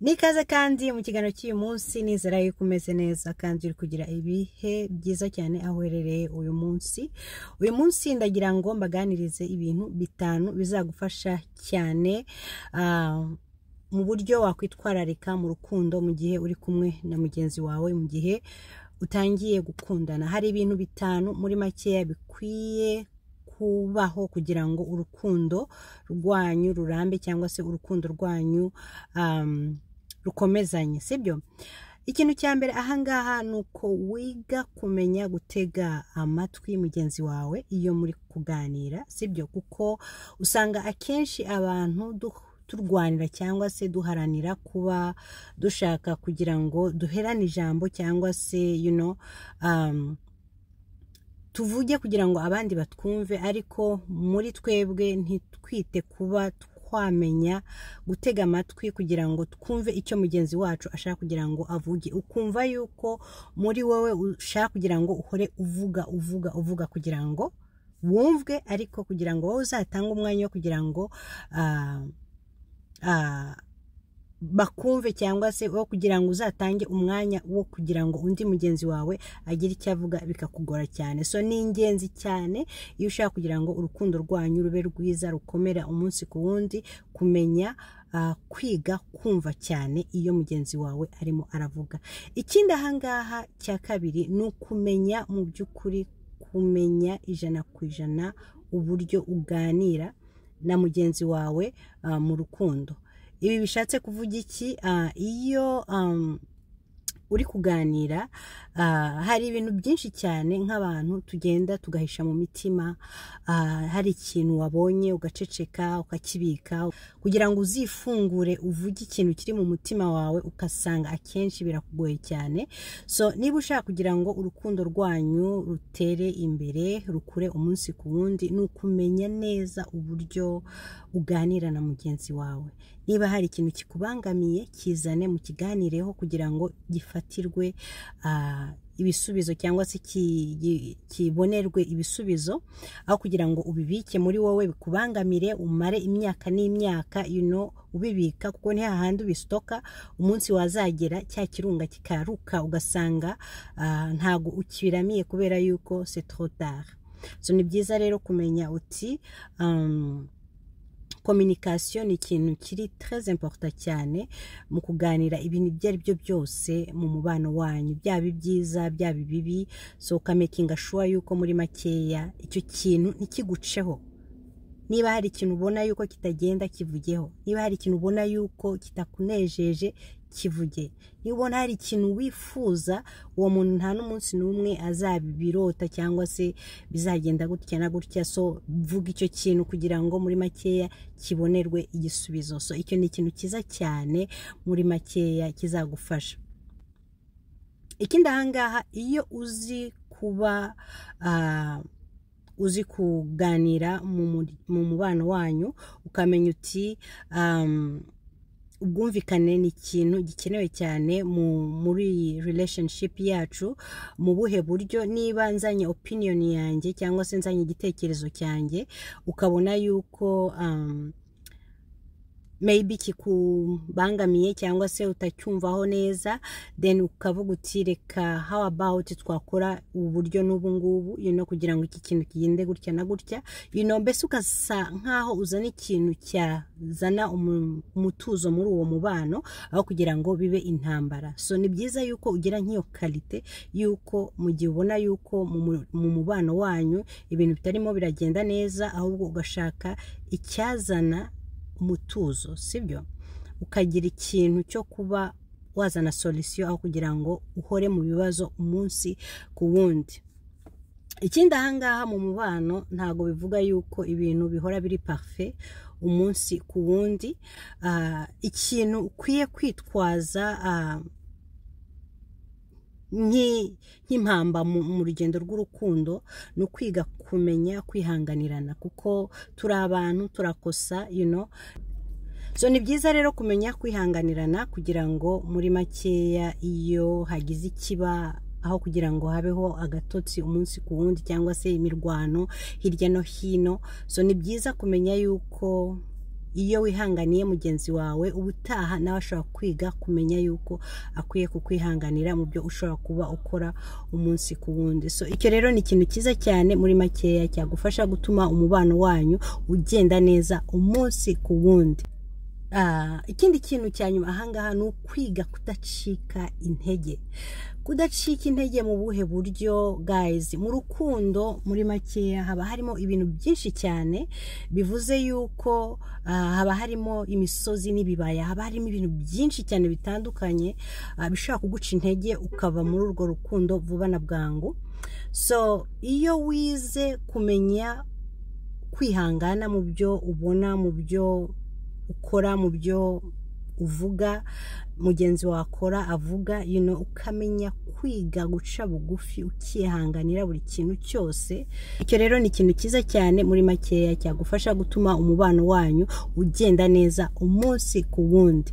Nikaze kandi mu kiganiro cy'uyu munsi nizera yuko umeze neza kandi uri kugira ibihe byiza cyane aho uherereye uyu munsi. Uyu munsi ndagira ngo mbaganirize ibintu bitanu bizagufasha cyane mu buryo wakwitwararika mu rukundo mu gihe uri kumwe na mugenzi wawe, mu gihe utangiye gukundana. Hari ibintu bitanu muri makeya bikwiye kubaho kugira ngo urukundo rwanyu rurambe cyangwa se urukundo rwanyu rukomezanye, sibyo? Ikintu cya mbere ahangaha nuko wiga kumenya gutega amatwi mugenzi wawe iyo muri kuganira, sibyo? Kuko usanga akenshi abantu turwanira cyangwa se duharanira kuba dushaka kugira ngo duherane ijambo cyangwa se tuvuge kugira ngo abandi batwumve, ariko muri twebwe ntitwite kuba twamenya gutega amatwi kugira ngo twumve icyo mugenzi wacu ashaka kugira ngo avuge. Ukumva yuko muri wowe ushaka kugira ngo uhore uvuga kugira ngo wumvwe, ariko kugira ngo wowe uzatange umwanya wo kugira ngo bakumve, cyangwa se wo kugira ngo uzatange umwanya wo kugira ngo undi mugenzi wawe agire icyo avuga bikakugora cyane. So ni ingenzi cyane iyo ushaka kugira ngo urukundo rwanyu rube rwiza, rukomera umunsi ku wundi, kumenya kwiga kumva cyane iyo mugenzi wawe arimo aravuga. Ikindi ahangaha cya kabiri ni ukumenya mu by'ukuri, kumenya 100% uburyo uganira na mugenzi wawe mu rukundo. Ibi bishatse kuvuga iki? Iyo uri kuganira hari ibintu byinshi cyane nk'abantu tugenda tugahisha mu mitima. Hari ikintu wabonye ugaceceka ukakibika kugira ngo uzifungure uvuge ikintu kiri mu mutima wawe, ukasanga akenshi birakugoye cyane. So niba ushaka kugira ngo urukundo rwanyu rutere imbere, rukure umunsi ku wundi, ni ukumenya neza uburyo uganira na mugenzi wawe. Niba hari ikintu kikubangamiye, kizane mu kiganireho kugira ngo gifatirwe ibisubizo cyangwa se kibonerwe ibisubizo, aho kugira ngo ubibike muri wowe bikubangamire umare imyaka n'imyaka ubibika, kuko ni hahandi ubistoka, umunsi wazagera cya kirunga kikaruka ugasanga ntago ukibiramiye kubera yuko c'est trop tard. So ni byiza rero kumenya uti communication ni ikintu kiri très important cyane mu kuganira ibintu ibyo ari byo byose mu mubano wanyu, byaba byiza byaba bibi. So making sure yuko muri makeya icyo kintu ntikiguceho. Niba hari ikintu ubona yuko kitagenda, kivugeho. Niba hari ikintu ubona yuko kitakunejeje, kivuge. Niba ubona hari ikintu wifuza, uwo muntu nta n'umunsi n'umwe azabirota cyangwa se bizagenda gutya na gutya. So vuga icyo kintu kugira ngo muri makeya kibonerwe igisubizo. So icyo ni ikintu cyiza cyane muri makeya kizagufasha. Ikindi ahangaha, iyo uzi kuba uzi kuganira mu mubano wanyu, ukamenya uti ubwumvikane ni ikintu gikenewe cyane muri relationship yacu. Mu buhe buryo? Niba nzanye opinion yanjye cyangwa se nzanye igitekerezo cyanjye, ukabona yuko maybe kikubangamiye cyangwa se utacyumvaho neza, then ukavuga uti reka how about twakora uburyo n'ubu ngubu kugira ngo iki kintu kigende gutya na gutya, mbese ukasa nkaho uzana ikintu cyazana umutuzo muri uwo mubano, aho kugira ngo bibe intambara. So ni byiza yuko ugira nk'iyo kalite yuko mu gihe ubona yuko mu mubano wanyu ibintu bitarimo biragenda neza, ahubwo ugashaka icyazana umutuzo, sibyo? Ukagira ikintu cyo kuba wazana solution, aho kugira ngo uhore mu bibazo umunsi ku wundi. Ikindi ahangaha mu mubano, ntago bivuga yuko ibintu bihora biri parfait umunsi ku wundi. Ikintu ukwiye kwitwaza nk'impamba mu rugendo rw'urukundo ni ukwiga kumenya kwihanganirana, kuko turi abantu, turakosa. So ni byiza rero kumenya kwihanganirana kugira ngo muri makeya iyo hagize ikiba, aho kugira ngo habeho agatotsi umunsi ku wundi cyangwa se imirwano hirya no hino. So ni byiza kumenya yuko iyo wihanganiye mugenzi wawe ubutaha nawe ashobora kwiga kumenya yuko akwiye kukwihanganira mu byo ushobora kuba ukora umunsi ku wundi. So icyo rero ni ikintu cyiza cyane muri makeya cyagufasha gutuma umubano wanyu ugenda neza umunsi ku wundi. Ikindi kintu cya nyuma ahangaha ni ukwiga kudacika intege. Kudacika intege mu buhe buryo guys? Mu rukundo muri makeya haba harimo ibintu byinshi cyane, bivuze yuko haba harimo imisozi n'ibibaya, haba harimo ibintu byinshi cyane bitandukanye bishobora kuguca intege ukava muri urwo rukundo vuba na bwangu. So iyo wize kumenya kwihangana mu byo ubona, mu byo ukora, mu byo uvuga mugenzi wakora avuga, ukamenya kwiga guca bugufi ukihanganira buri kintu cyose. Icyo rero ni ikintu cyiza cyane muri makeya cyagufasha gutuma umubano wanyu ugenda neza umunsi ku wundi.